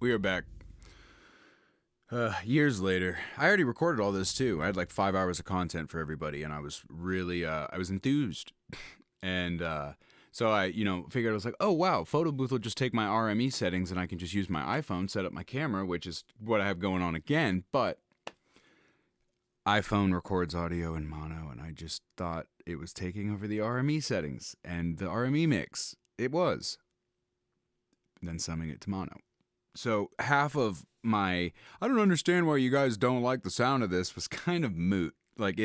We are back. Years later. I already recorded all this too. I had like 5 hours of content for everybody, and I was really, I was enthused. And so I, figured I was like, oh wow, Photo Booth will just take my RME settings and I can just use my iPhone, set up my camera, which is what I have going on again. But iPhone records audio in mono, and I just thought it was taking over the RME settings and the RME mix. It was. Then summing it to mono. So half of my, I don't understand why you guys don't like the sound of this was kind of moot. Like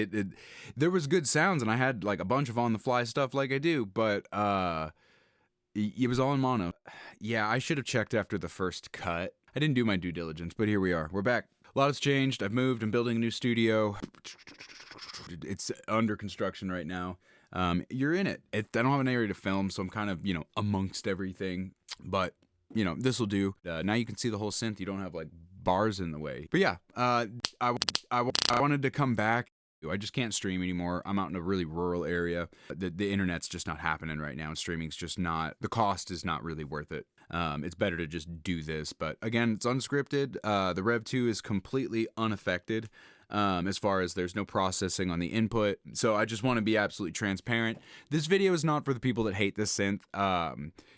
there was good sounds, and I had like a bunch of on the fly stuff like I do, but it was all in mono. Yeah, I should have checked after the first cut. I didn't do my due diligence, but here we are. We're back. A lot has changed. I've moved. I'm building a new studio. It's under construction right now. You're in it. I don't have an area to film, so I'm kind of, amongst everything. But, this will do. Now you can see the whole synth. You don't have, like, bars in the way. But yeah, I wanted to come back. I just can't stream anymore. I'm out in a really rural area. The internet's just not happening right now. Streaming's just not, the cost is not really worth it. It's better to just do this. But again, it's unscripted. The Rev 2 is completely unaffected. As far as there's no processing on the input. So I just want to be absolutely transparent. This video is not for the people that hate this synth.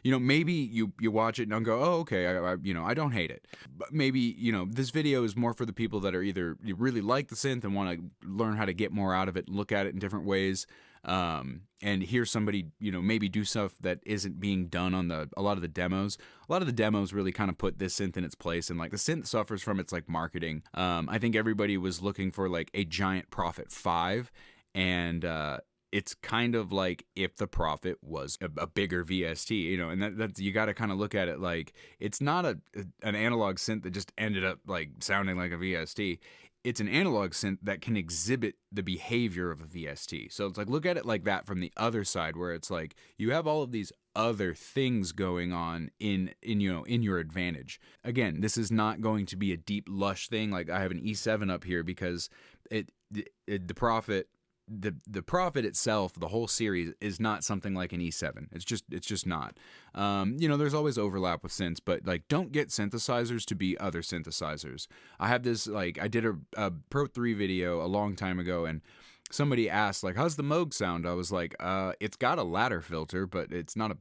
Maybe you watch it and don't go, oh, okay, I don't hate it. But maybe, this video is more for the people that are either you really like the synth and want to learn how to get more out of it, look at it in different ways, and hear somebody, maybe do stuff that isn't being done on a lot of the demos. A lot of the demos really kind of put this synth in its place, and like the synth suffers from its like marketing. I think everybody was looking for like a giant Prophet 5, and it's kind of like if the Prophet was a bigger VST, and that's you got to kind of look at it like it's not an analog synth that just ended up like sounding like a VST. It's an analog synth that can exhibit the behavior of a VST. So it's like, look at it like that from the other side, where it's like you have all of these other things going on in your advantage. Again, this is not going to be a deep lush thing. Like I have an E7 up here because the Prophet itself, the whole series is not something like an E7. It's just not. There's always overlap with synths, but like don't get synthesizers to be other synthesizers. I have this, like, I did a Pro 3 video a long time ago, and somebody asked like, how's the Moog sound? I was like, it's got a ladder filter, but it's not a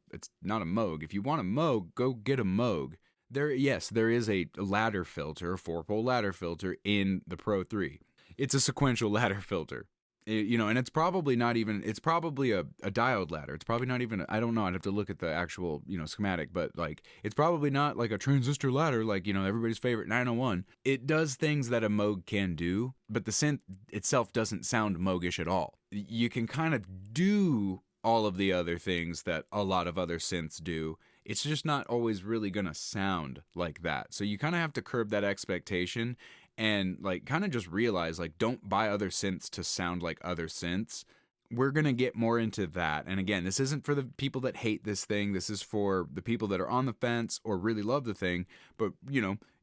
Moog. If you want a Moog, go get a Moog. There is a ladder filter, a 4-pole ladder filter in the Pro 3. It's a sequential ladder filter. And it's probably not even, it's probably a diode ladder. It's probably not even, I don't know, I'd have to look at the actual, schematic, but like, it's probably not like a transistor ladder, like, everybody's favorite 901. It does things that a Moog can do, but the synth itself doesn't sound Moogish at all. You can kind of do all of the other things that a lot of other synths do. It's just not always really gonna sound like that. So you kind of have to curb that expectation and like kind of just realize, like, don't buy other synths to sound like other synths. We're going to get more into that. And again, this isn't for the people that hate this thing. This is for the people that are on the fence or really love the thing, but,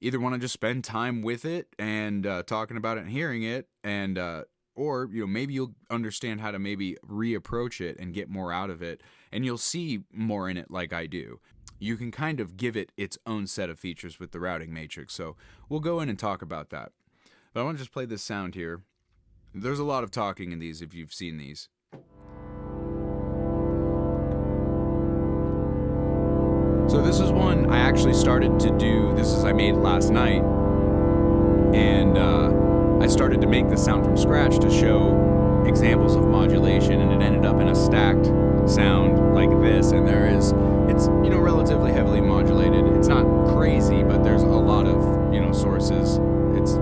either want to just spend time with it and talking about it and hearing it, and or, maybe you'll understand how to maybe reapproach it and get more out of it, and you'll see more in it like I do. You can kind of give it its own set of features with the routing matrix. So we'll go in and talk about that. But I want to just play this sound here. There's a lot of talking in these if you've seen these. So this is one I actually started to do. I made it last night. And I started to make this sound from scratch to show examples of modulation, and it ended up in a stacked sound like this, and it's relatively heavily modulated. It's not crazy, but there's a lot of sources. Let's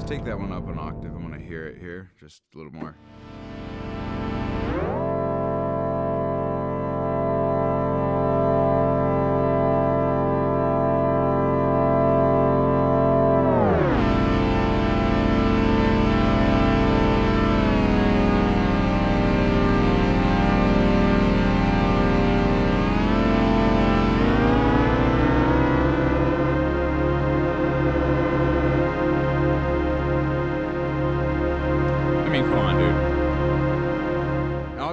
take that one up an octave. I'm gonna hear it here just a little more. Come on, dude.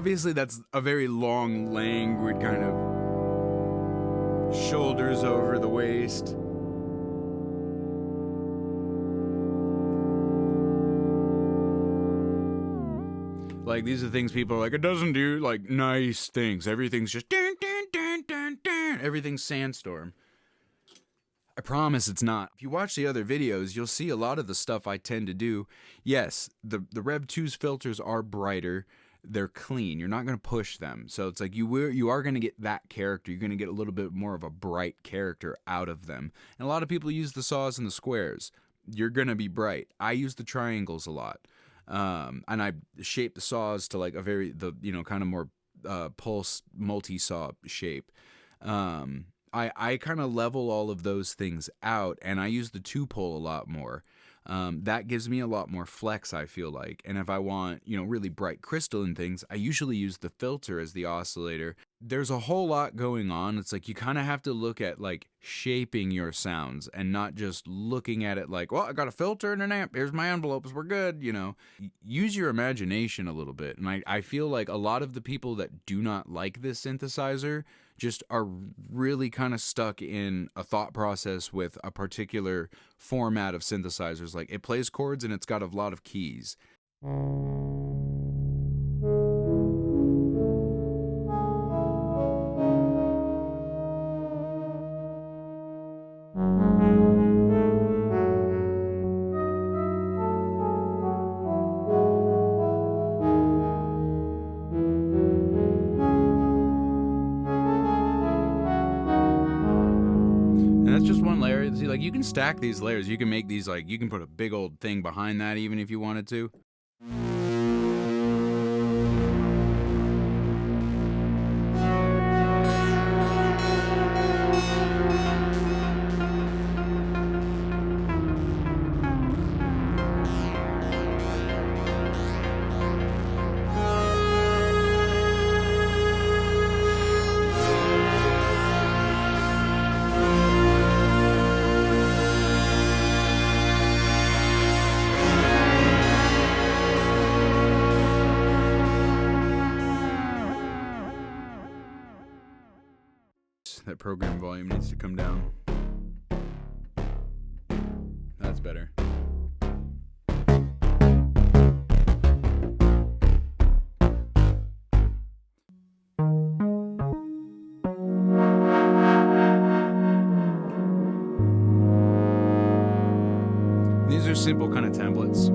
Obviously, that's a very long, languid kind of shoulders over the waist. Like, these are things people are like, it doesn't do, like, nice things. Everything's just dun, dun, dun, dun, dun. Everything's sandstorm. I promise it's not. If you watch the other videos, you'll see a lot of the stuff I tend to do. Yes, the Rev 2's filters are brighter. They're clean. You're not going to push them. So it's like you are going to get that character. You're going to get a little bit more of a bright character out of them. And a lot of people use the saws and the squares. You're going to be bright. I use the triangles a lot. And I shape the saws to like a very, kind of more pulse multi-saw shape. I kind of level all of those things out, and I use the 2-pole a lot more. That gives me a lot more flex, I feel like. And if I want, really bright crystalline things, I usually use the filter as the oscillator. There's a whole lot going on. It's like you kind of have to look at like shaping your sounds and not just looking at it like, well, I got a filter and an amp. Here's my envelopes. We're good. Use your imagination a little bit. And I feel like a lot of the people that do not like this synthesizer just are really kind of stuck in a thought process with a particular format of synthesizers. Like, it plays chords and it's got a lot of keys. See, like, you can stack these layers. You can make these, like, you can put a big old thing behind that even if you wanted to. That program volume needs to come down. That's better. These are simple kind of templates.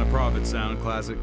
Prophet sound, classic.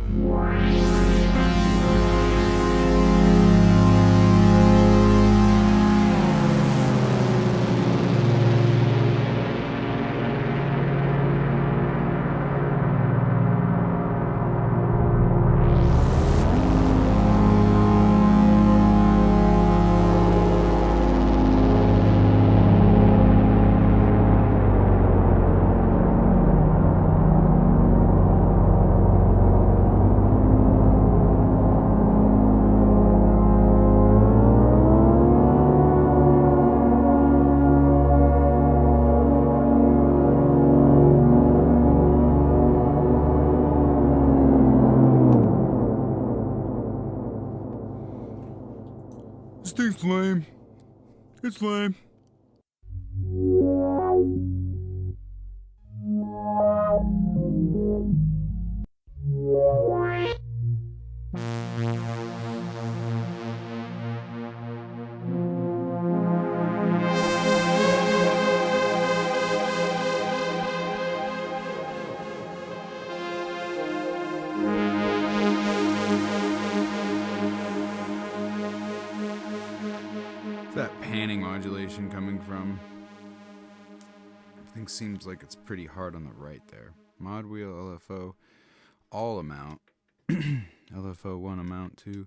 thing's lame. It's lame. That panning modulation coming from? Everything seems like it's pretty hard on the right there. Mod wheel, LFO, all amount. LFO 1 amount, 2,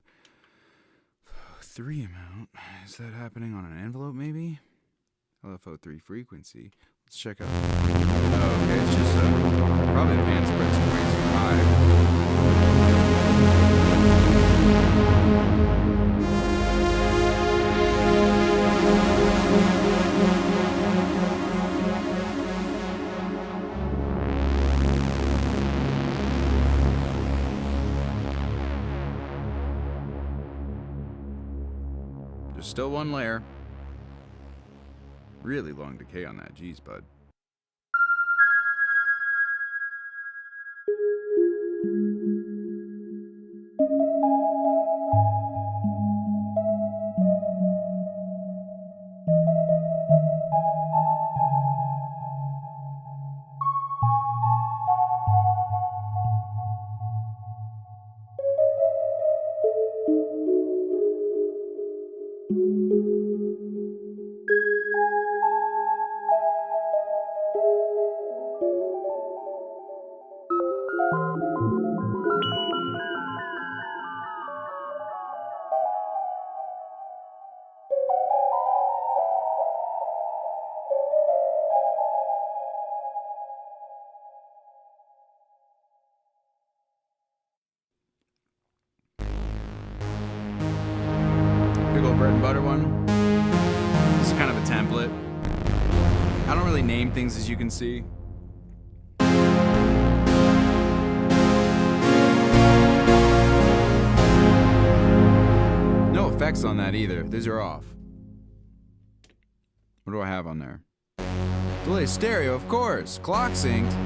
3 amount. Is that happening on an envelope maybe? LFO 3 frequency. Let's check out. Oh, okay, it's just probably a pan spread's way too high. There's still one layer. Really long decay on that. Jeez, bud. Big old bread and butter one. It's kind of a template. I don't really name things, as you can see. No effects on that either. These are off. What do I have on there? Delay stereo, of course. Clock synced.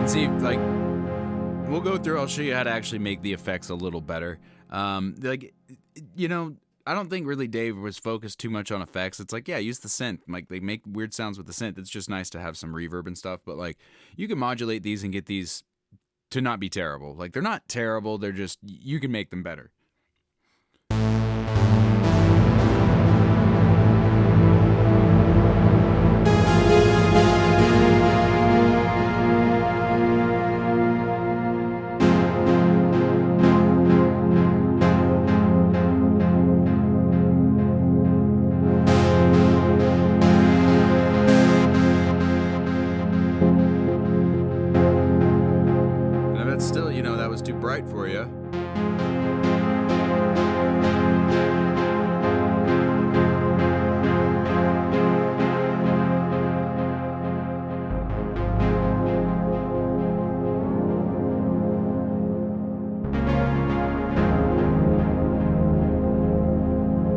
See, like, we'll go through. I'll show you how to actually make the effects a little better. Like, you know, I don't think really Dave was focused too much on effects. It's like, yeah, use the synth. Like, they make weird sounds with the synth. It's just nice to have some reverb and stuff. But, like, you can modulate these and get these to not be terrible. Like, they're not terrible. They're just, you can make them better. Still, you know, that was too bright for you.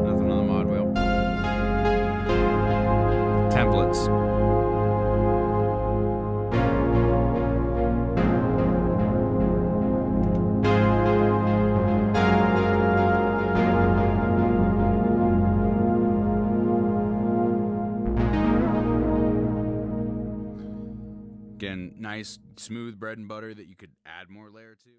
Nothing on the mod wheel. Templates. Again, nice, smooth bread and butter that you could add more layer to.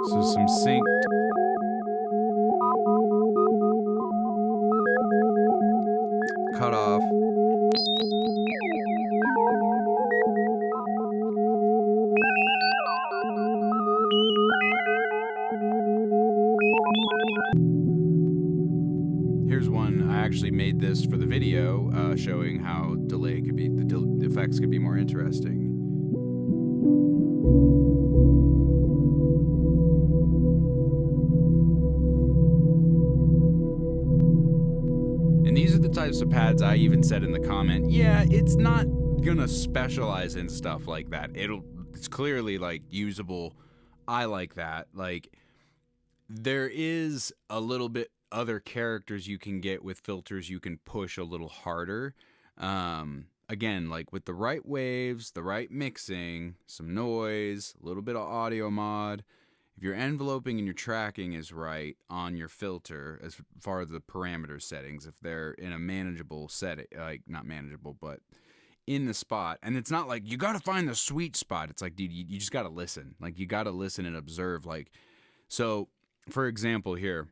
So some synced. Cut off. Here's one. I actually made this for the video, showing how delay could be, the effects could be more interesting. And these are the types of pads I even said in the comment, yeah, it's not gonna specialize in stuff like that. It's clearly like usable. I like that. Like, there is a little bit other characters you can get with filters you can push a little harder. Again, like with the right waves, the right mixing, some noise, a little bit of audio mod. If your enveloping and your tracking is right on your filter, as far as the parameter settings, if they're in a manageable setting, like not manageable, but in the spot, and it's not like you got to find the sweet spot. It's like, dude, you just got to listen. Like, you got to listen and observe. Like, so for example, here,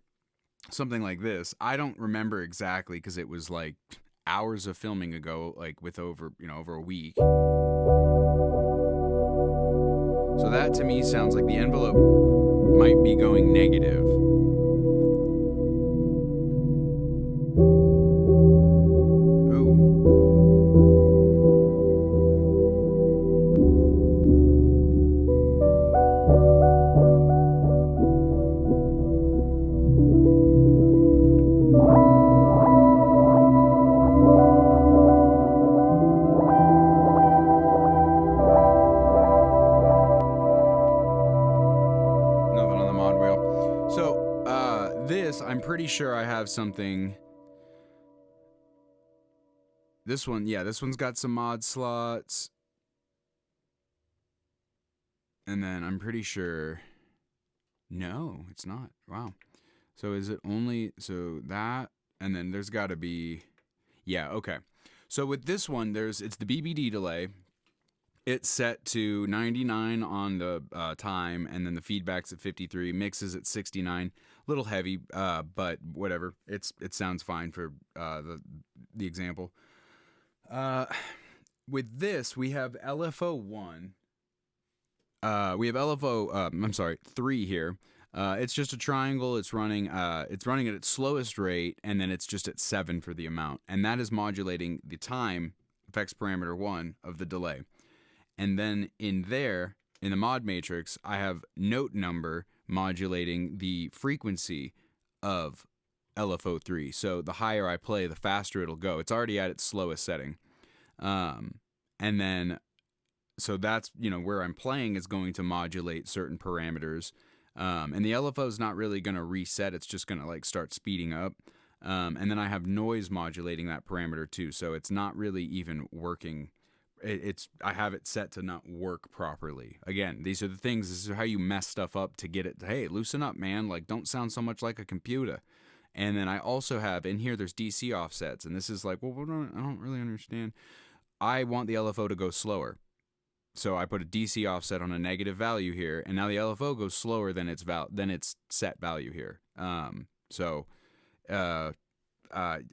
something like this, I don't remember exactly because it was like hours of filming ago, like with over a week. So that to me sounds like the envelope might be going negative. I'm pretty sure I have something. This one, yeah, this one's got some mod slots. And then I'm pretty sure. No, it's not. Wow. So is it only. So that. And then there's got to be. Yeah, okay. So with this one, it's the BBD delay. It's set to 99 on the time, and then the feedback's at 53. Mixes at 69. Little heavy, but whatever. It sounds fine for the example. With this, we have LFO 1. We have LFO. 3 here. It's just a triangle. It's running at its slowest rate, and then it's just at 7 for the amount, and that is modulating the time effects parameter 1 of the delay. And then in the mod matrix, I have note number modulating the frequency of LFO3. So the higher I play, the faster it'll go. It's already at its slowest setting. And then, so that's, where I'm playing is going to modulate certain parameters. And the LFO is not really going to reset. It's just going to like start speeding up. And then I have noise modulating that parameter too. So it's not really even working. I have it set to not work properly. Again, these are the things. This is how you mess stuff up to get it. Hey, loosen up, man. Like, don't sound so much like a computer. And then I also have in here, there's DC offsets, and this is like, well, I don't really understand. I want the LFO to go slower, so I put a DC offset on a negative value here, and now the LFO goes slower than its set value here.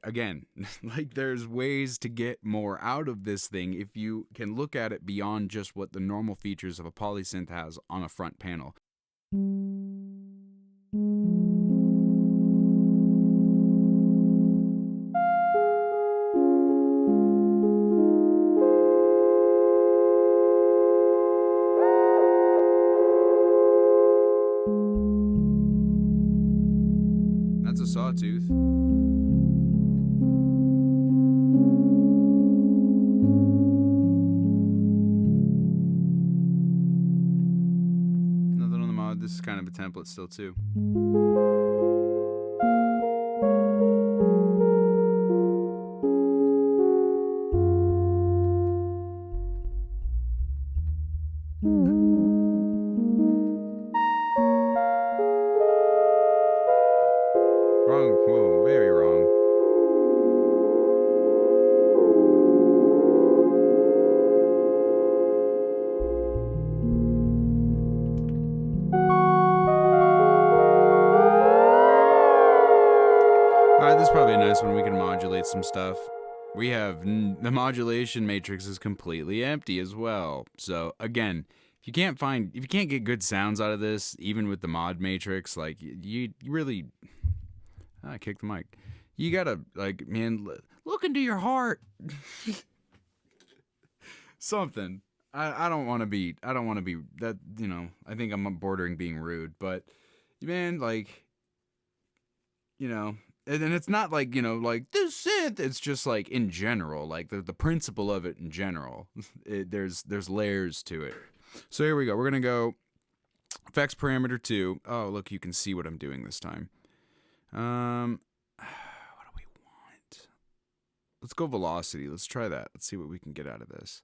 Again, like, there's ways to get more out of this thing if you can look at it beyond just what the normal features of a polysynth has on a front panel. That's a sawtooth. This is kind of a template still too. Wrong. Whoa, very wrong. Alright, this is probably a nice one. We can modulate some stuff. We have the modulation matrix is completely empty as well. So again, if you can't get good sounds out of this, even with the mod matrix, like you really, I kicked the mic. You gotta, like, man, look into your heart. Something. I don't want to be that, you know, I think I'm bordering being rude, but man, like, you know, and it's not like, you know, like this synth, it's just like in general, like the principle of it in general. There's layers to it. So here we go. We're going to go effects parameter 2. Oh, look, you can see what I'm doing this time. What do we want? Let's go velocity. Let's try that. Let's see what we can get out of this.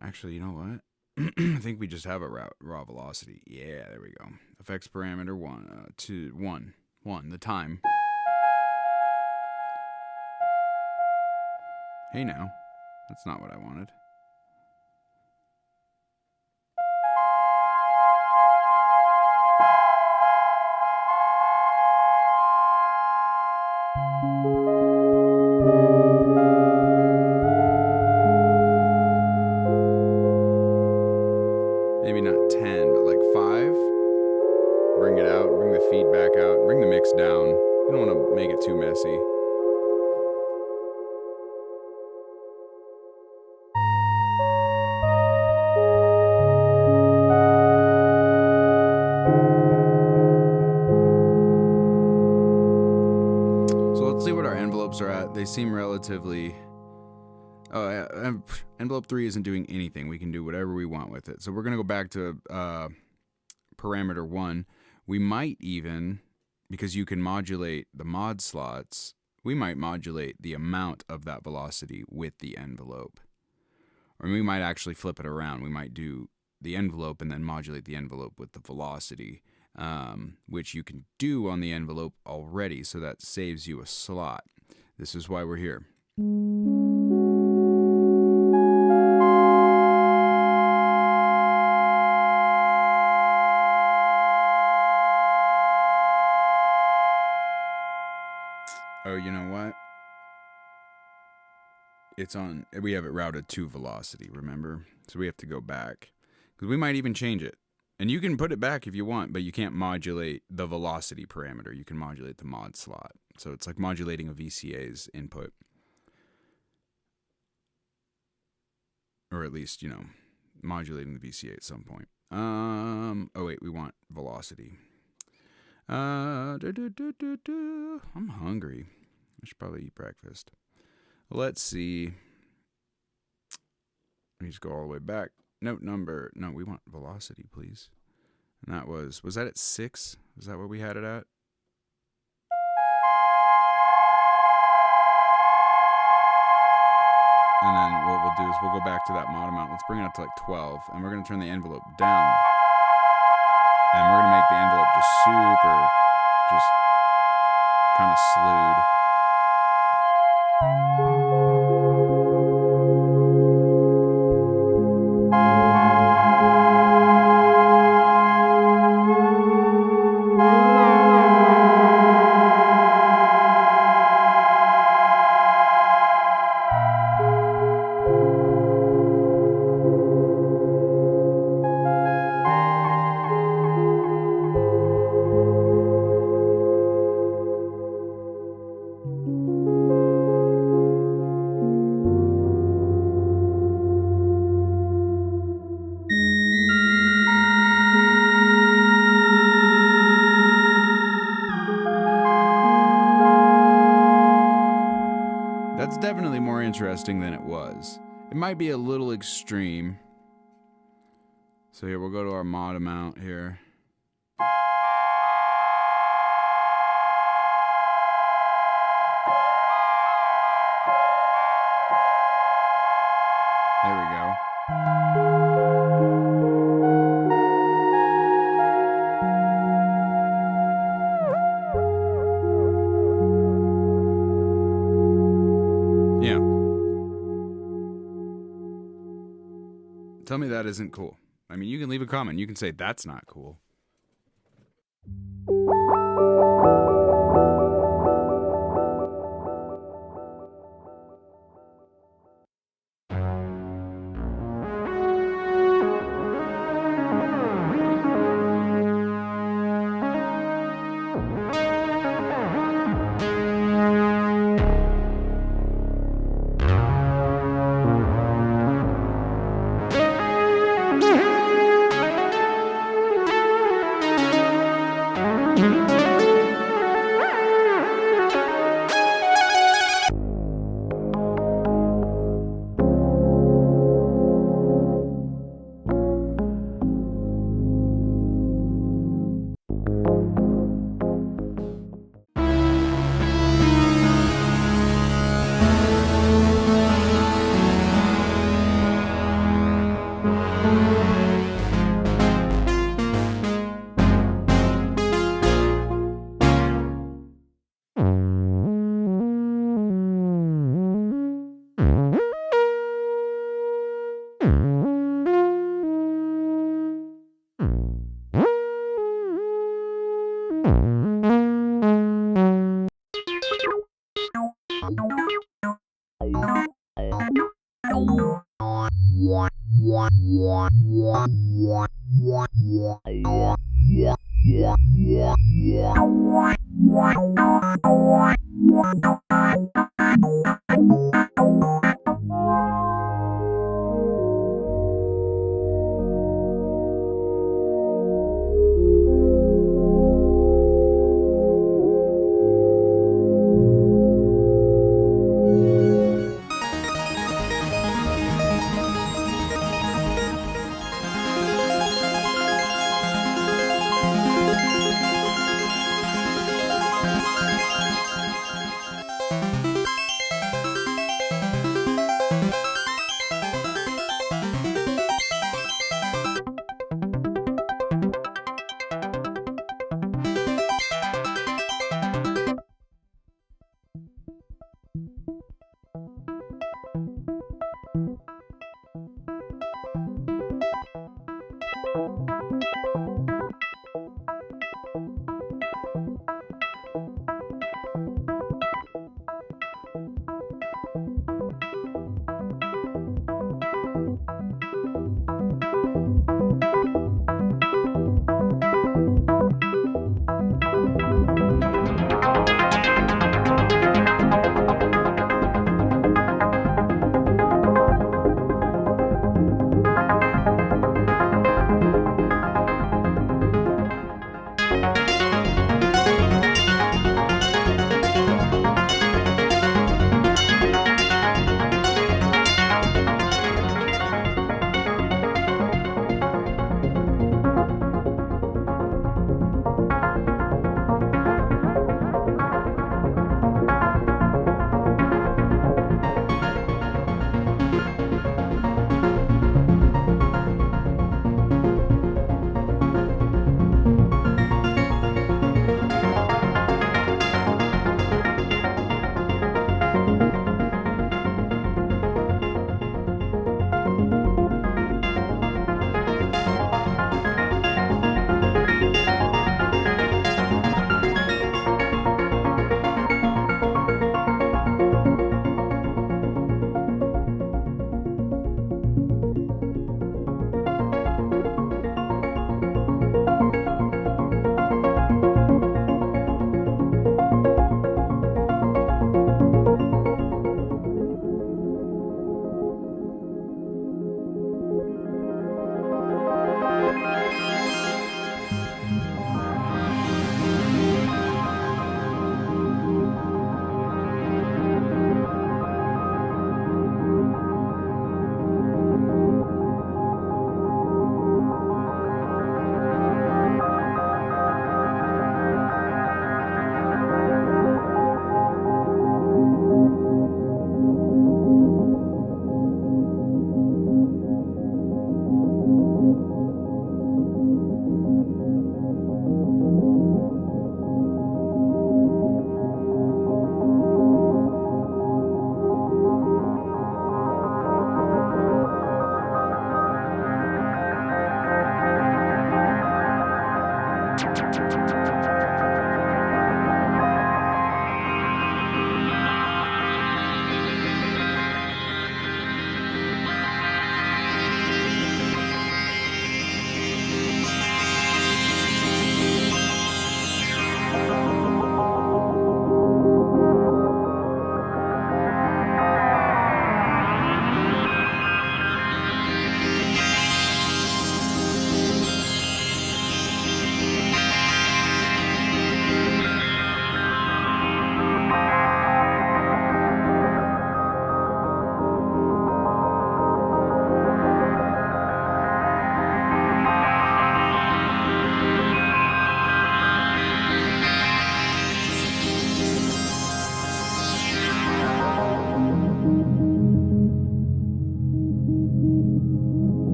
Actually, you know what? I think we just have a raw velocity. Yeah, there we go. Effects parameter 1, 2, 1, the time. Hey now. That's not what I wanted. Maybe not 10, but like 5. Bring it out, bring the feedback out, bring the mix down. You don't want to make it too messy. So let's see what our envelopes are at. They seem relatively... Oh, yeah. Envelope 3 isn't doing anything. We can do whatever we want with it. So we're going to go back to parameter 1. We might even, because you can modulate the mod slots, we might modulate the amount of that velocity with the envelope. Or we might actually flip it around. We might do the envelope and then modulate the envelope with the velocity, which you can do on the envelope already, so that saves you a slot. This is why we're here. Oh, you know what? We have it routed to velocity, remember? So we have to go back. Because we might even change it. And you can put it back if you want, but you can't modulate the velocity parameter. You can modulate the mod slot. So it's like modulating a VCA's input. Or at least, you know, modulating the VCA at some point. Oh wait, we want velocity. I'm hungry. I should probably eat breakfast. Let's see. Let me just go all the way back. Note number. No, we want velocity, please. And that was that at 6? Is that where we had it at? And then what we'll do is we'll go back to that mod amount. Let's bring it up to like 12. And we're going to turn the envelope down. And we're going to make the envelope just super, just kind of slewed. That's definitely more interesting than it was. It might be a little extreme. So here, we'll go to our mod amount here. There we go. Yeah. Tell me that isn't cool. I mean, you can leave a comment. You can say that's not cool.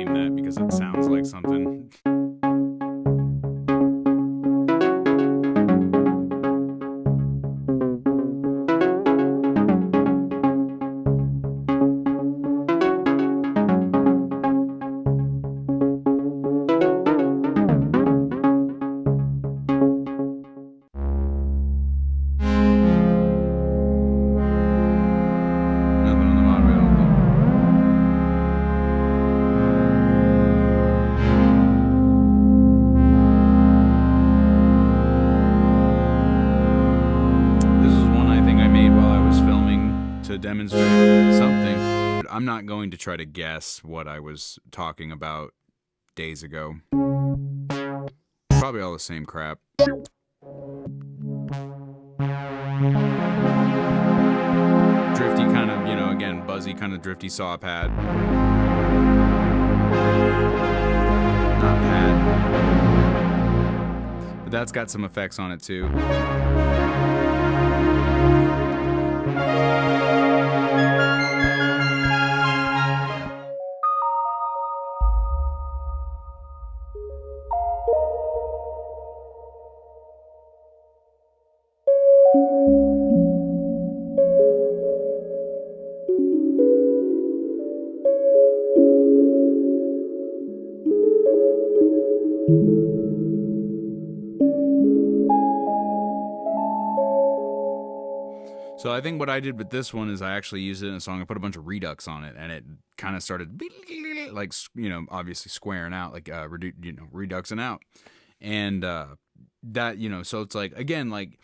name that because it sounds like something. Demonstrate something. I'm not going to try to guess what I was talking about days ago. Probably all the same crap. Drifty kind of, you know, again, buzzy kind of drifty saw pad. Not pad. But that's got some effects on it too. So I think what I did with this one is I actually used it in a song. I put a bunch of redux on it, and it kind of started like, you know, obviously squaring out, like reduxing out, and that, you know, so it's like, again, like,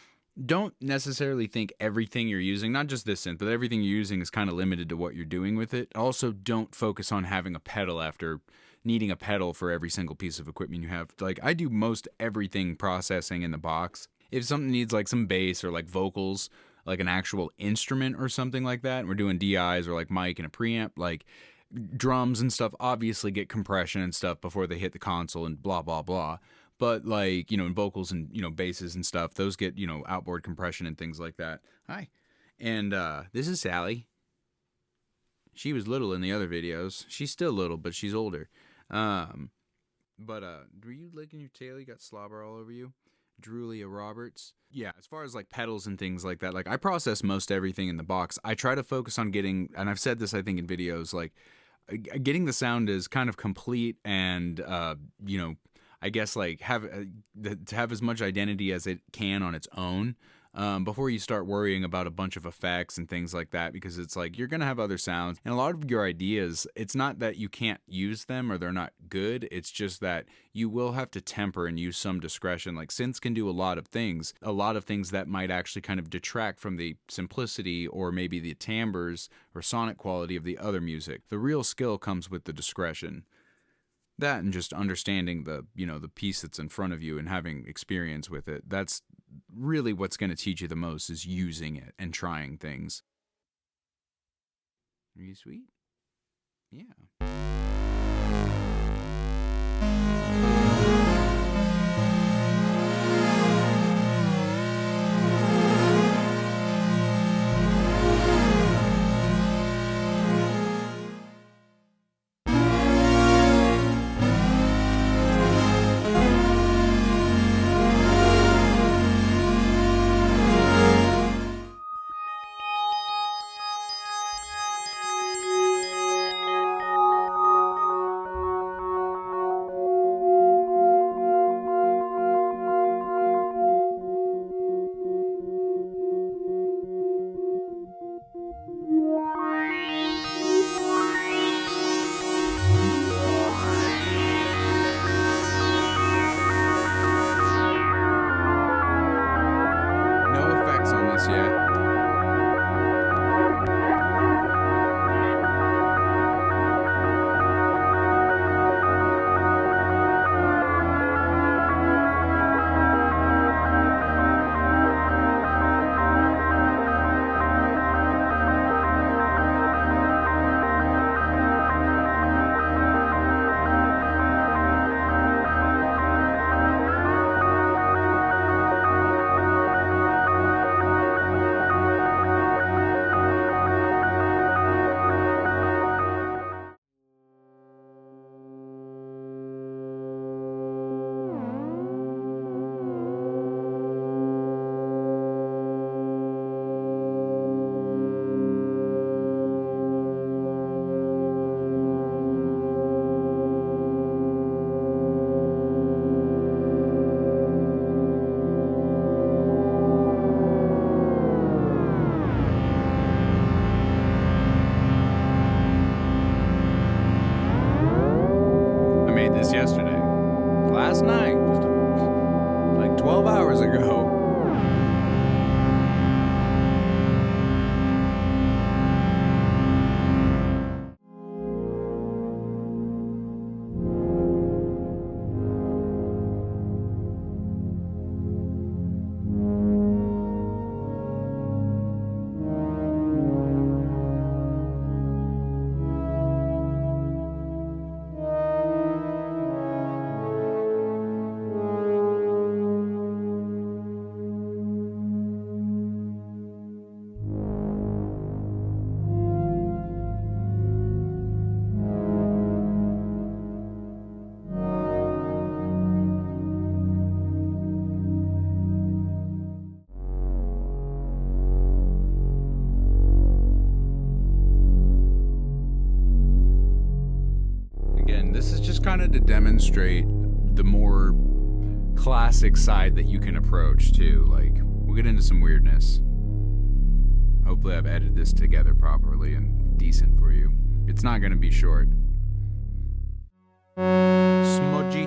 don't necessarily think everything you're using, not just this synth, but everything you're using is kind of limited to what you're doing with it. Also, don't focus on having a pedal after needing a pedal for every single piece of equipment you have. Like, I do most everything processing in the box. If something needs like some bass or like vocals, like an actual instrument or something like that, and we're doing DIs or like mic and a preamp, like drums and stuff obviously get compression and stuff before they hit the console and blah, blah, blah. But like, you know, in vocals and, you know, basses and stuff, those get, you know, outboard compression and things like that. Hi. And this is Sally. She was little in the other videos. She's still little, but she's older. Were you licking your tail? You got slobber all over you? Julia Roberts. Yeah, as far as like pedals and things like that, like I process most everything in the box. I try to focus on getting, and I've said this I think in videos, like getting the sound as kind of complete and you know, I guess like to have as much identity as it can on its own, before you start worrying about a bunch of effects and things like that, because it's like you're gonna have other sounds, and a lot of your ideas, it's not that you can't use them or they're not good, it's just that you will have to temper and use some discretion. Like synths can do a lot of things that might actually kind of detract from the simplicity or maybe the timbres or sonic quality of the other music. The real skill comes with the discretion. That and just understanding the, you know, the piece that's in front of you and having experience with it. That's really what's going to teach you the most, is using it and trying things. Are you sweet? Yeah. this yesterday. Last night, just like 12 hours ago. This is just kind of to demonstrate the more classic side that you can approach too. Like, we'll get into some weirdness. Hopefully I've edited this together properly and decent for you. It's not going to be short. Smudgy.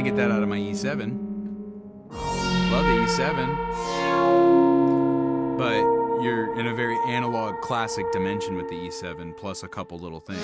That out of my E7. Love the E7. But you're in a very analog classic dimension with the E7 plus a couple little things.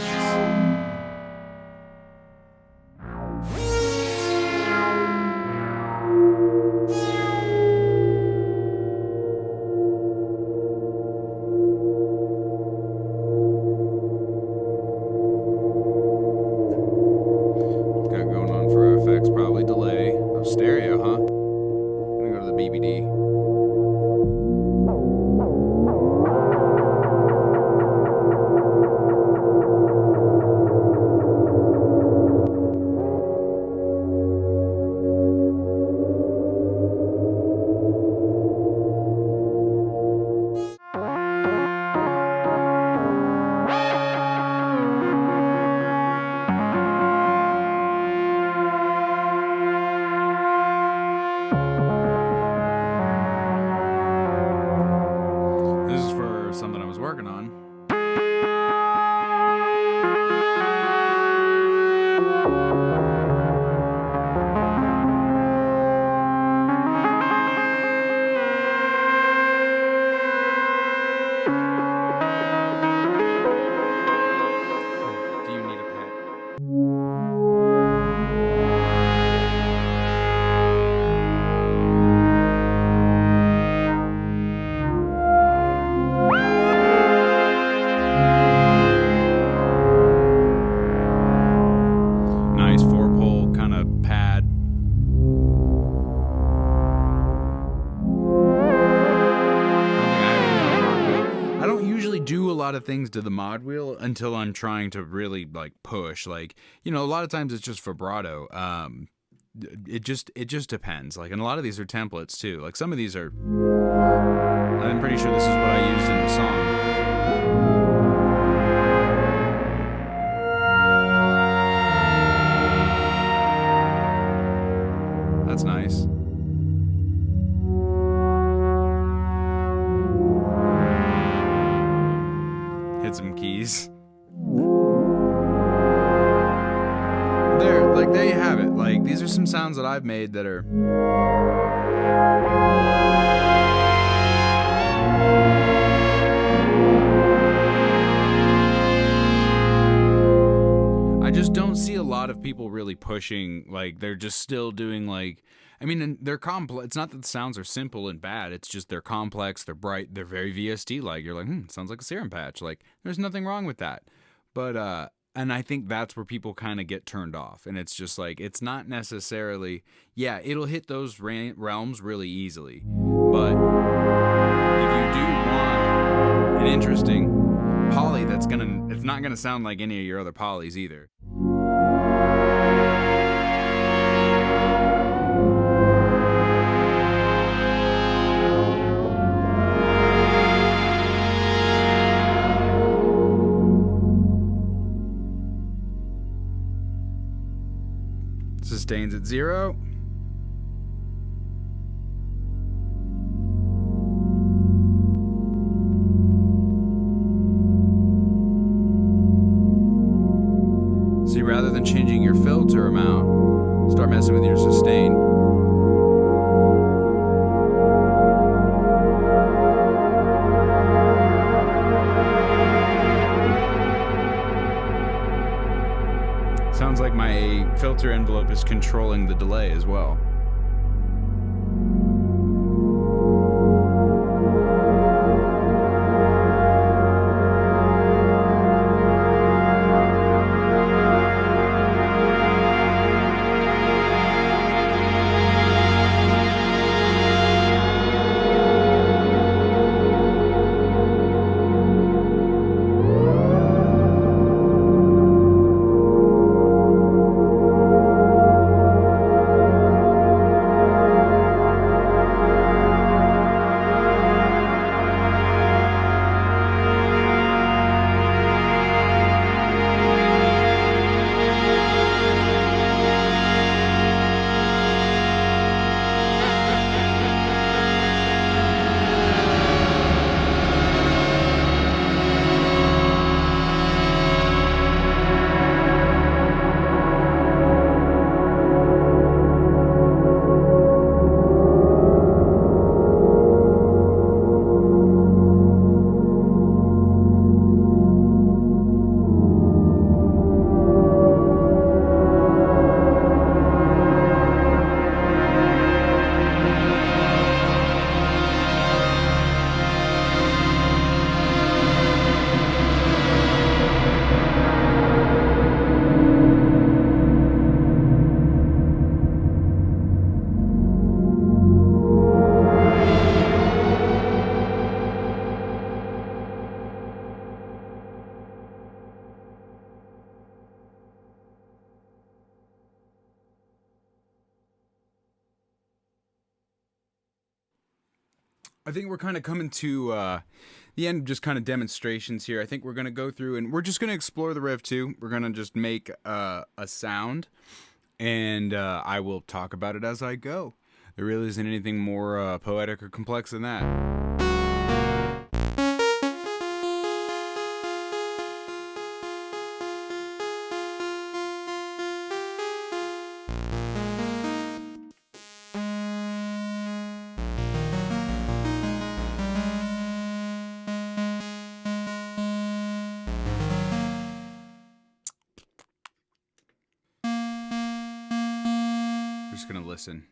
Of things to the mod wheel until I'm trying to really like push, like, you know, a lot of times it's just vibrato. It just depends. Like, and a lot of these are templates too. Like, some of these are, I'm pretty sure this is what I used in the song. That's nice. Some keys. There you have it. Like, these are some sounds that I've made that are I just don't see a lot of people really pushing, like, they're just still doing, like, I mean, they're complex. It's not that the sounds are simple and bad. It's just they're complex, they're bright, they're very VST-like. You're like, sounds like a serum patch. Like, there's nothing wrong with that. But, and I think that's where people kind of get turned off. And it's just like, it's not necessarily, yeah, it'll hit those realms really easily. But if you do want an interesting poly it's not gonna sound like any of your other polys either. Sustains at 0. See, rather than changing your filter amount, start messing with your sustain. Sounds like my filter envelope is controlling the delay as well. I think we're kind of coming to the end of just kind of demonstrations here. I think we're going to go through and we're just going to explore the Rev 2. We're going to just make a sound, and I will talk about it as I go. There really isn't anything more poetic or complex than that. Just gonna listen.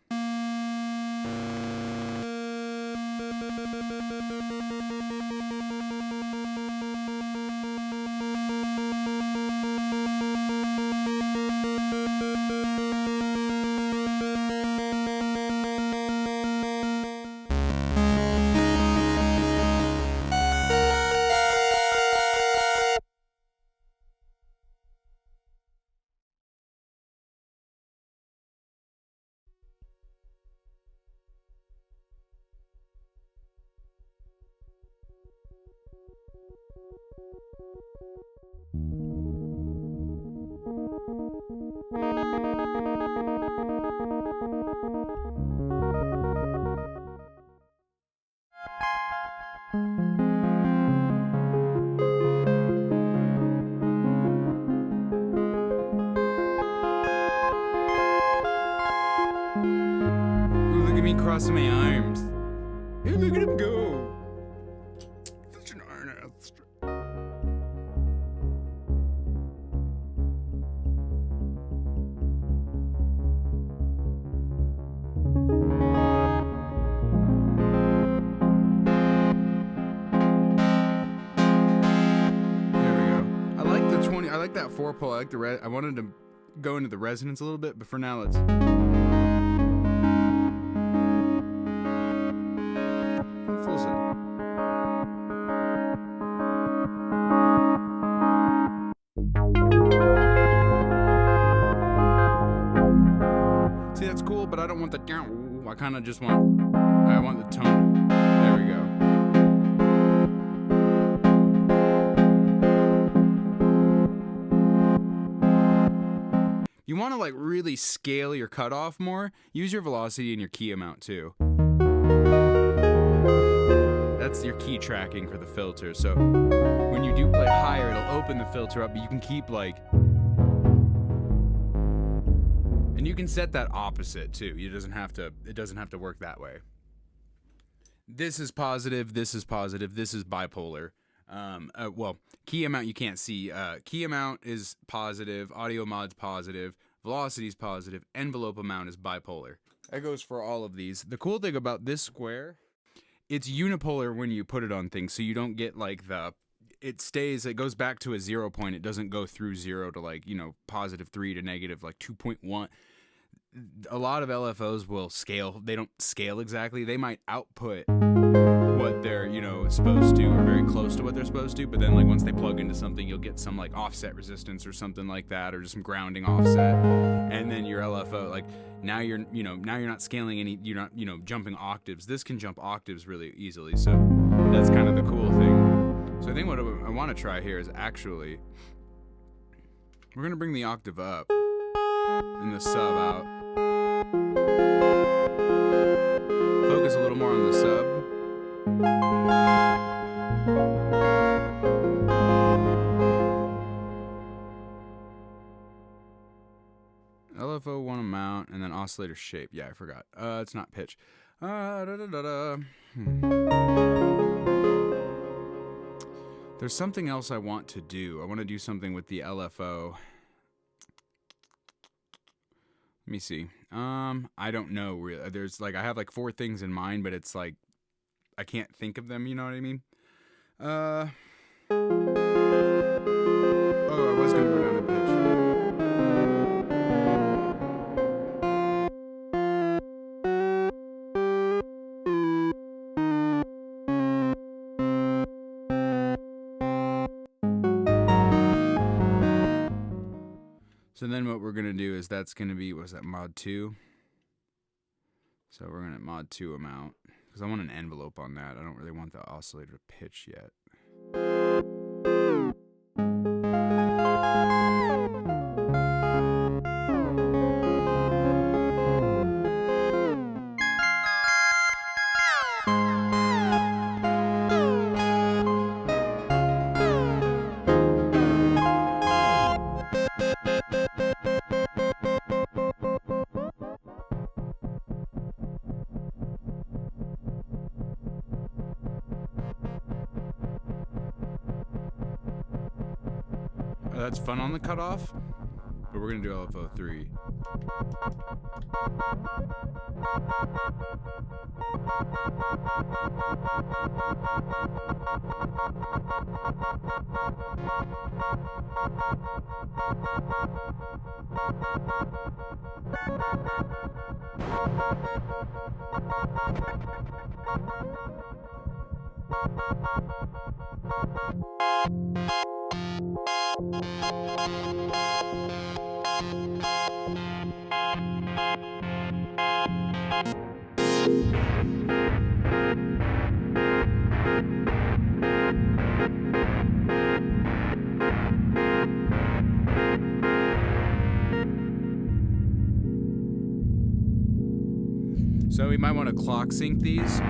Ooh, look at me crossing my arms. Hey, look at him go. Such an iron ass. I like that 4-pole. I like the I wanted to go into the resonance a little bit, but for now, let's listen. but I don't want the down. I kind of just want the tone. There we go. You want to like really scale your cutoff more, use your velocity and your key amount too. That's your key tracking for the filter. So when you do play higher, it'll open the filter up, but you can keep like, and you can set that opposite too. It doesn't have to work that way. This is positive, this is positive, this is bipolar. Well, key amount you can't see. Key amount is positive, audio mod's positive, velocity is positive, envelope amount is bipolar. That goes for all of these. The cool thing about this square, it's unipolar when you put it on things, so you don't get like it goes back to a 0 point. It doesn't go through 0 to like, +3 to negative like 2.1. A lot of LFOs will scale. They don't scale exactly. They might output what they're, supposed to, or very close to what they're supposed to, but then like once they plug into something, you'll get some like offset resistance or something like that, or just some grounding offset, and then your LFO, like now you're not scaling any, you're not, jumping octaves. This can jump octaves really easily, so that's kind of the cool thing. So I think what I want to try here is actually, we're going to bring the octave up and the sub out. Focus a little more on the sub. LFO one amount and then oscillator shape. Yeah, I forgot. It's not pitch. There's something else I want to do. I want to do something with the LFO. Let me see. I don't know really. There's like, I have like 4 things in mind, but it's like I can't think of them, you know what I mean? Oh, I was gonna go down a pitch. So then what we're going to do is that's going to be, what was that, mod 2? So we're going to mod 2 amount, because I want an envelope on that. I don't really want the oscillator to pitch yet. That's fun on the cutoff, but we're gonna do LFO 3. So we might want to clock sync these.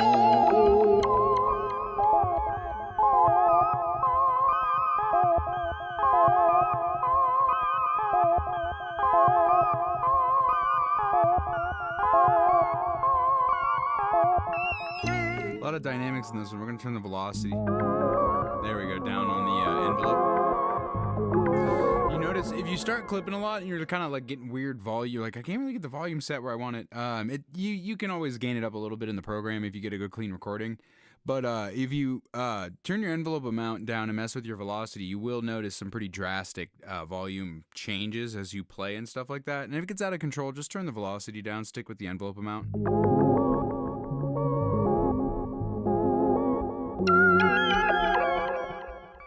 A lot of dynamics in this one. We're going to turn the velocity. There we go, down on the envelope. You notice if you start clipping a lot and you're kind of like getting weird volume, you're like, I can't really get the volume set where I want it. You can always gain it up a little bit in the program if you get a good clean recording. But if you turn your envelope amount down and mess with your velocity, you will notice some pretty drastic volume changes as you play and stuff like that. And if it gets out of control, just turn the velocity down, stick with the envelope amount.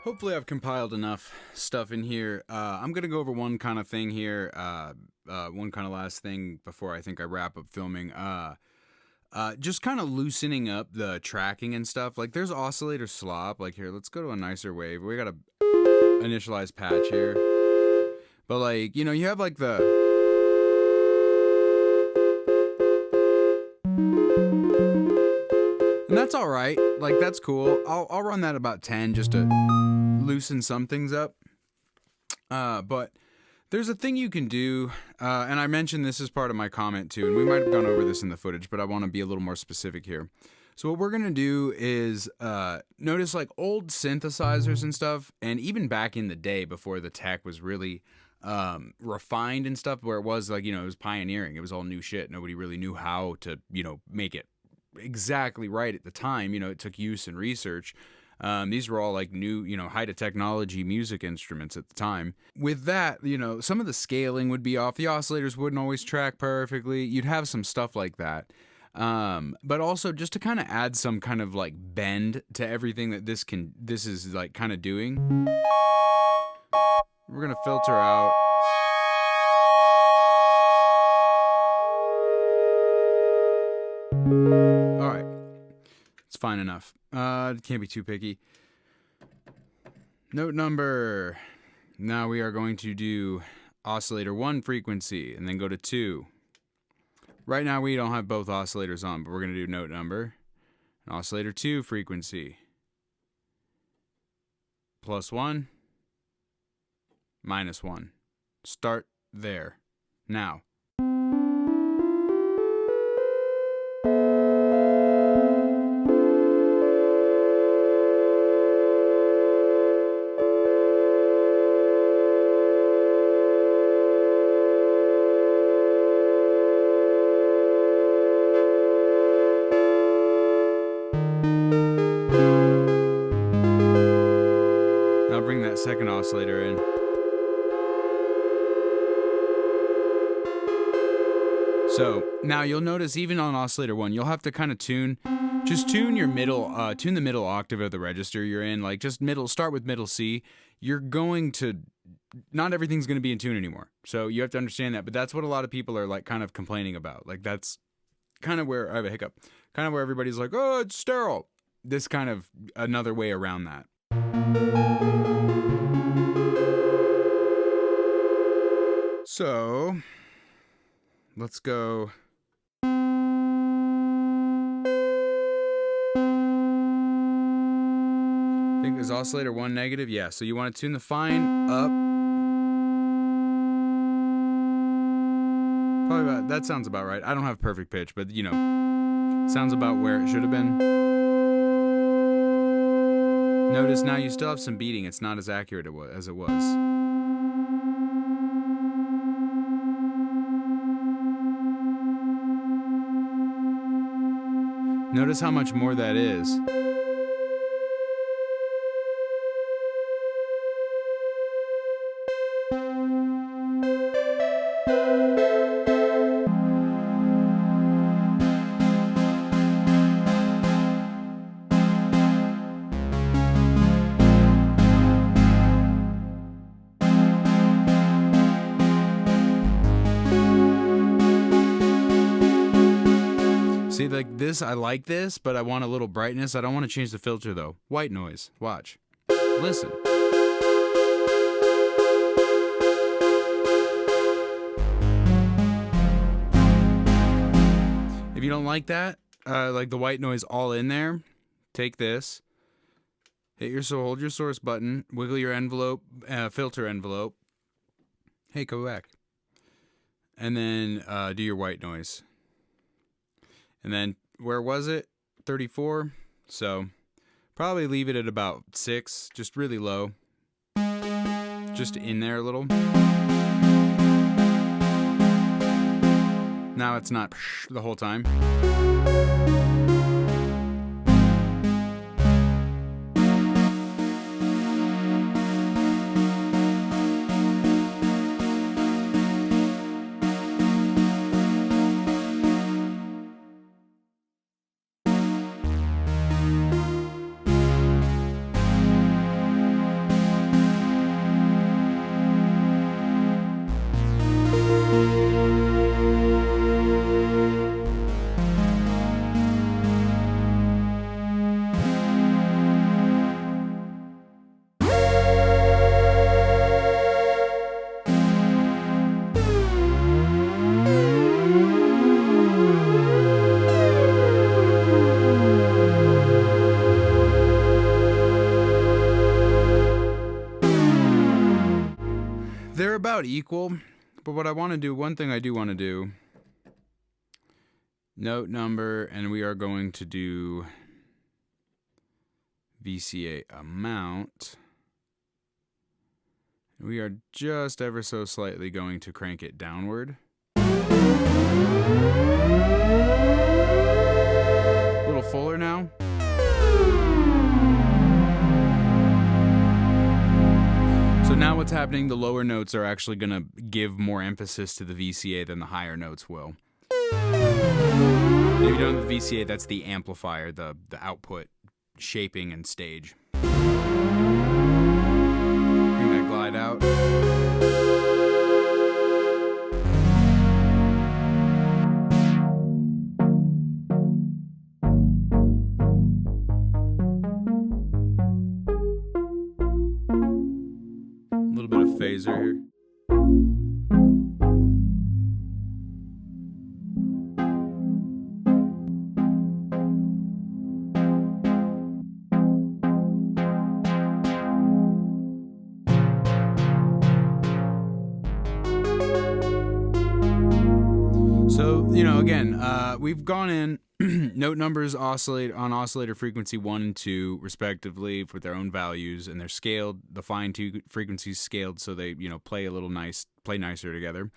Hopefully I've compiled enough stuff in here. I'm going to go over one kind of thing here, one kind of last thing before I think I wrap up filming. Just kind of loosening up the tracking and stuff. Like there's oscillator slop. Like here, let's go to a nicer wave. We got a initialized patch here. But like, you know, you have like the... And that's all right. Like that's cool. I'll run that about 10 just to loosen some things up. But there's a thing you can do, and I mentioned this as part of my comment too, and we might have gone over this in the footage, but I want to be a little more specific here. So what we're going to do is notice like old synthesizers and stuff, and even back in the day before the tech was really refined and stuff, where it was like, you know, it was pioneering. It was all new shit. Nobody really knew how to, you know, make it exactly right at the time. You know, it took use and research. These were all like new, you know, high technology music instruments at the time. With that, you know, some of the scaling would be off. The oscillators wouldn't always track perfectly. You'd have some stuff like that. But also just to kind of add some kind of like bend to everything that this is like kind of doing. We're going to filter out. All right. It's fine enough. Can't be too picky. Note number. Now we are going to do oscillator 1 frequency and then go to 2. Right now we don't have both oscillators on, but we're going to do note number. And oscillator 2 frequency. +1, -1. Start there. Now. Bring that second oscillator in. So now you'll notice even on oscillator 1, you'll have to kind of tune your middle, tune the middle octave of the register you're in. Like just start with middle C. You're going to, not everything's going to be in tune anymore. So you have to understand that. But that's what a lot of people are like kind of complaining about. Like that's kind of where, I have a hiccup, kind of where everybody's like, oh, it's sterile. This kind of another way around that. So, let's go. I think is oscillator 1 negative. Yeah, so you want to tune the fine up. Probably about, that sounds about right. I don't have perfect pitch, but you know, sounds about where it should have been. Notice now you still have some beating. It's not as accurate as it was. Notice how much more that is. See, like this, I like this, but I want a little brightness. I don't want to change the filter though. White noise. Watch. Listen. If you don't like that, like the white noise all in there, take this, hold your source button, wiggle your envelope, filter envelope. Hey, go back. And then do your white noise. And then where was it? 34. So probably leave it at about 6, just really low. Just in there a little. Now it's not the whole time. They're about equal, but what I want to do, one thing I do want to do, note number, and we are going to do VCA amount. We are just ever so slightly going to crank it downward. A little fuller now. So now what's happening, the lower notes are actually going to give more emphasis to the VCA than the higher notes will. If you don't have the VCA, that's the amplifier, the output, shaping, and stage. Bring that glide out. Phaser here. So, again, we've gone in, note numbers oscillate on oscillator frequency 1 and 2, respectively, with their own values, and they're scaled. The fine two frequencies scaled so they, play nicer together.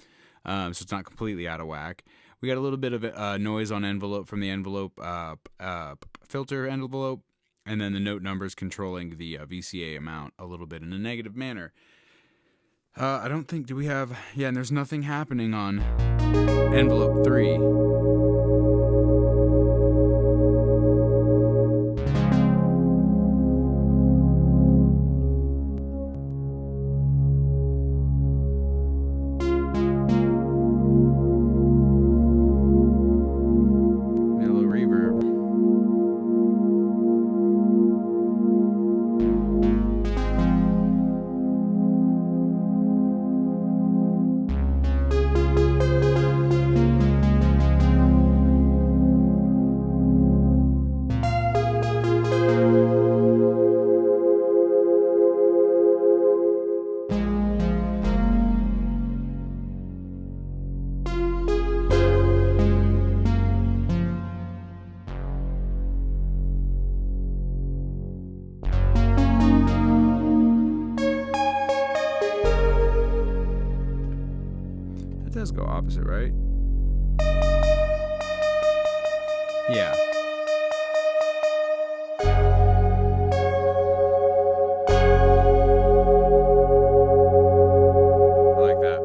So it's not completely out of whack. We got a little bit of noise on envelope from the envelope filter envelope, and then the note numbers controlling the VCA amount a little bit in a negative manner. I don't think, do we have, and there's nothing happening on envelope 3. Does go opposite, right? Yeah. I like that.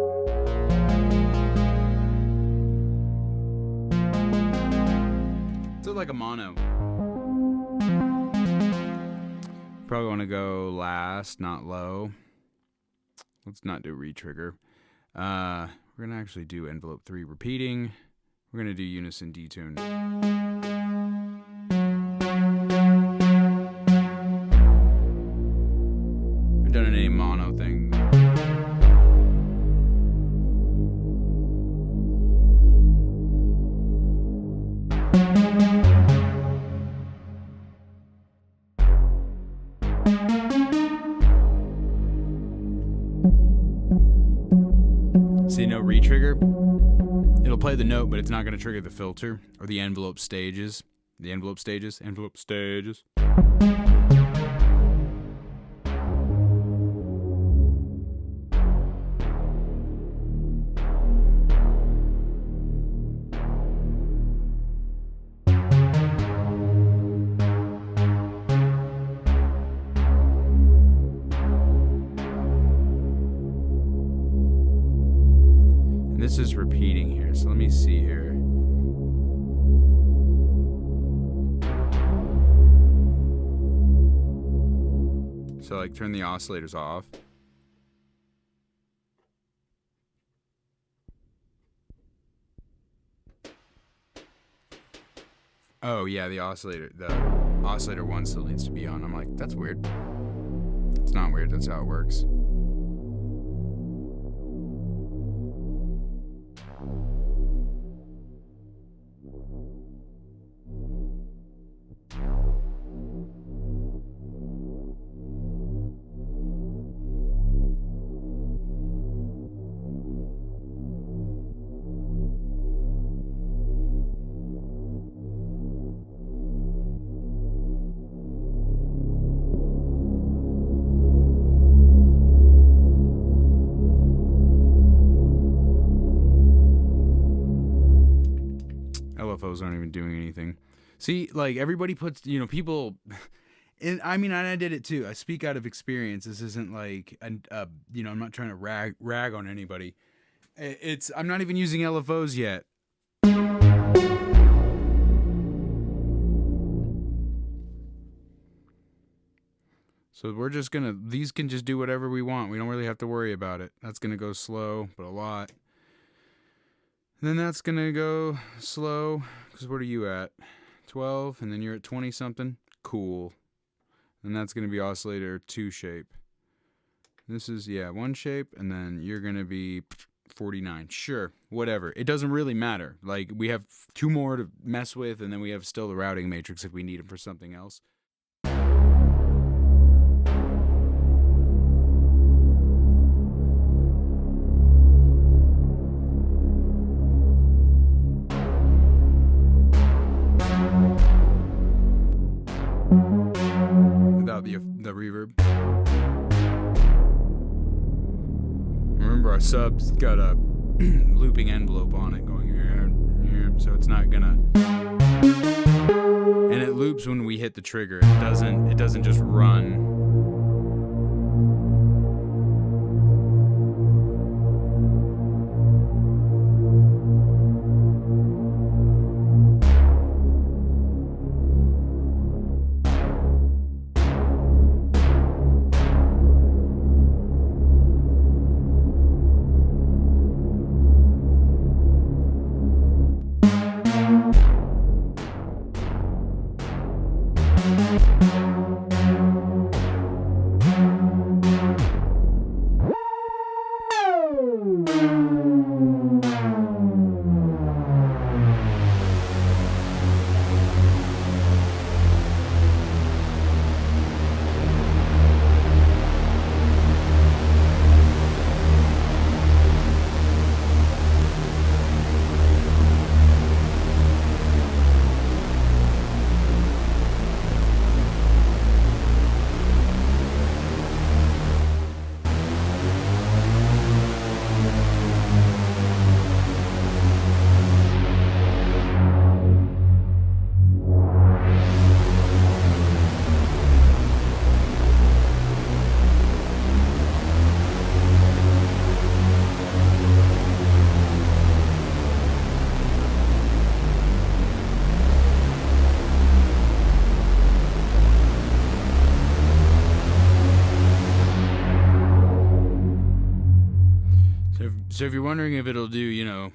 So like a mono. Probably want to go last, not low. Let's not do retrigger. We're going to actually do envelope 3 repeating. We're going to do unison detune. We've done an A mono thing. See, no retrigger. It'll play the note, but it's not going to trigger the filter or the envelope stages. The envelope stages. Envelope stages. This is repeating here, so let me see here. So like turn the oscillators off. Oh yeah, the oscillator one still needs to be on. I'm like, that's weird. It's not weird, that's how it works. LFOs aren't even doing anything. See, like everybody puts, people. I mean, I did it too. I speak out of experience. This isn't like, I'm not trying to rag on anybody. I'm not even using LFOs yet. So we're just these can just do whatever we want. We don't really have to worry about it. That's gonna go slow, but a lot. And then that's gonna go slow, because what are you at? 12, and then you're at 20 something? Cool. And that's gonna be oscillator 2 shape. This is, 1 shape, and then you're gonna be 49. Sure, whatever. It doesn't really matter. Like, we have 2 more to mess with, and then we have still the routing matrix if we need them for something else. Without the reverb. Remember, our sub's got a looping envelope on it going here, so it's not gonna. And it loops when we hit the trigger. It doesn't just run. So if you're wondering if it'll do,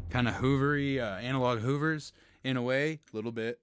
kind of hoovery, analog hoovers in a way, a little bit.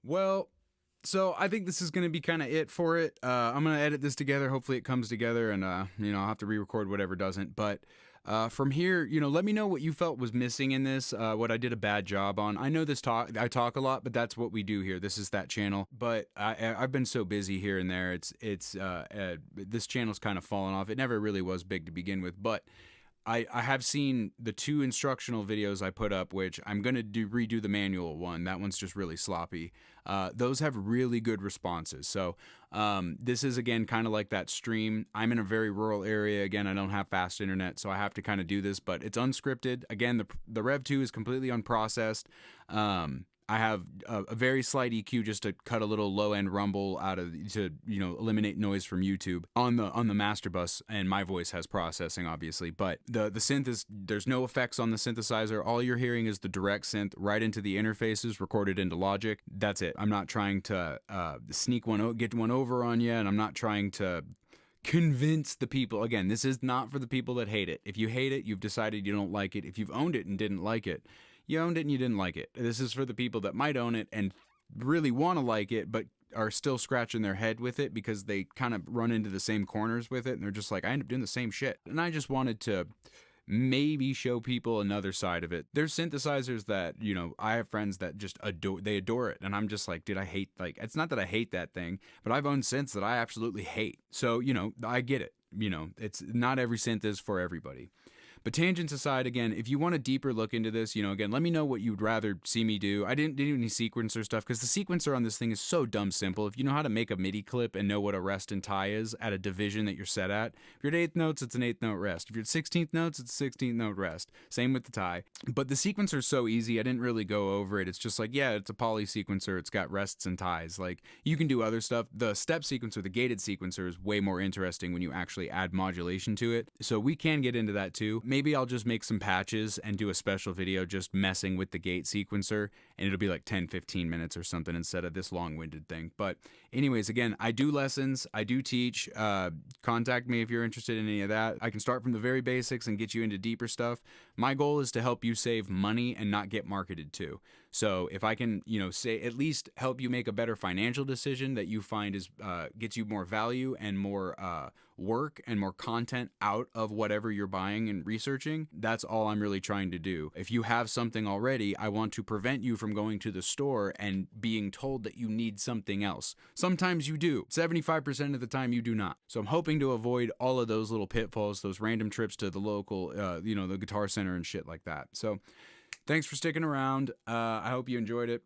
Well, so I think this is going to be kind of it for it. I'm going to edit this together. Hopefully it comes together, and I'll have to re-record whatever doesn't. But from here, let me know what you felt was missing in this, what I did a bad job on. I know I talk a lot, but that's what we do here. This is that channel. But I've been so busy here and there. This channel's kind of fallen off. It never really was big to begin with, but I have seen the 2 instructional videos I put up, which I'm going to redo the manual one. That one's just really sloppy. Those have really good responses. So this is, again, kind of like that stream. I'm in a very rural area. Again, I don't have fast internet, so I have to kind of do this, but it's unscripted. Again, the Rev 2 is completely unprocessed. I have a very slight EQ just to cut a little low end rumble to eliminate noise from YouTube on the master bus, and my voice has processing obviously, but the synth there's no effects on the synthesizer. All you're hearing is the direct synth right into the interfaces recorded into Logic. That's it. I'm not trying to get one over on you, and I'm not trying to convince the people. Again, this is not for the people that hate it. If you hate it, you've decided you don't like it. If you've owned it and didn't like it, you owned it and you didn't like it. This is for the people that might own it and really want to like it, but are still scratching their head with it because they kind of run into the same corners with it, and they're just like, I end up doing the same shit. And I just wanted to maybe show people another side of it. There's synthesizers that, I have friends that just adore it. And I'm just like, dude, it's not that I hate that thing, but I've owned synths that I absolutely hate. So, I get it. It's not every synth is for everybody. But tangents aside, again, if you want a deeper look into this, again, let me know what you'd rather see me do. I didn't do any sequencer stuff because the sequencer on this thing is so dumb simple. If you know how to make a MIDI clip and know what a rest and tie is at a division that you're set at, if you're at 8th notes, it's an 8th note rest. If you're at 16th notes, it's a 16th note rest. Same with the tie. But the sequencer is so easy, I didn't really go over it. It's just like, yeah, it's a poly sequencer. It's got rests and ties. Like, you can do other stuff. The step sequencer, the gated sequencer, is way more interesting when you actually add modulation to it. So we can get into that too. Maybe I'll just make some patches and do a special video just messing with the gate sequencer, and it'll be like 10-15 minutes or something instead of this long-winded thing. But anyways, again, I do lessons, I do teach. Contact me if you're interested in any of that. I can start from the very basics and get you into deeper stuff. My goal is to help you save money and not get marketed to. So if I can, say at least help you make a better financial decision that you find is gets you more value and more work and more content out of whatever you're buying and researching, that's all I'm really trying to do. If you have something already, I want to prevent you from going to the store and being told that you need something else. Sometimes you do. 75% of the time you do not. So I'm hoping to avoid all of those little pitfalls, those random trips to the local, the Guitar Center and shit like that. So thanks for sticking around. I hope you enjoyed it.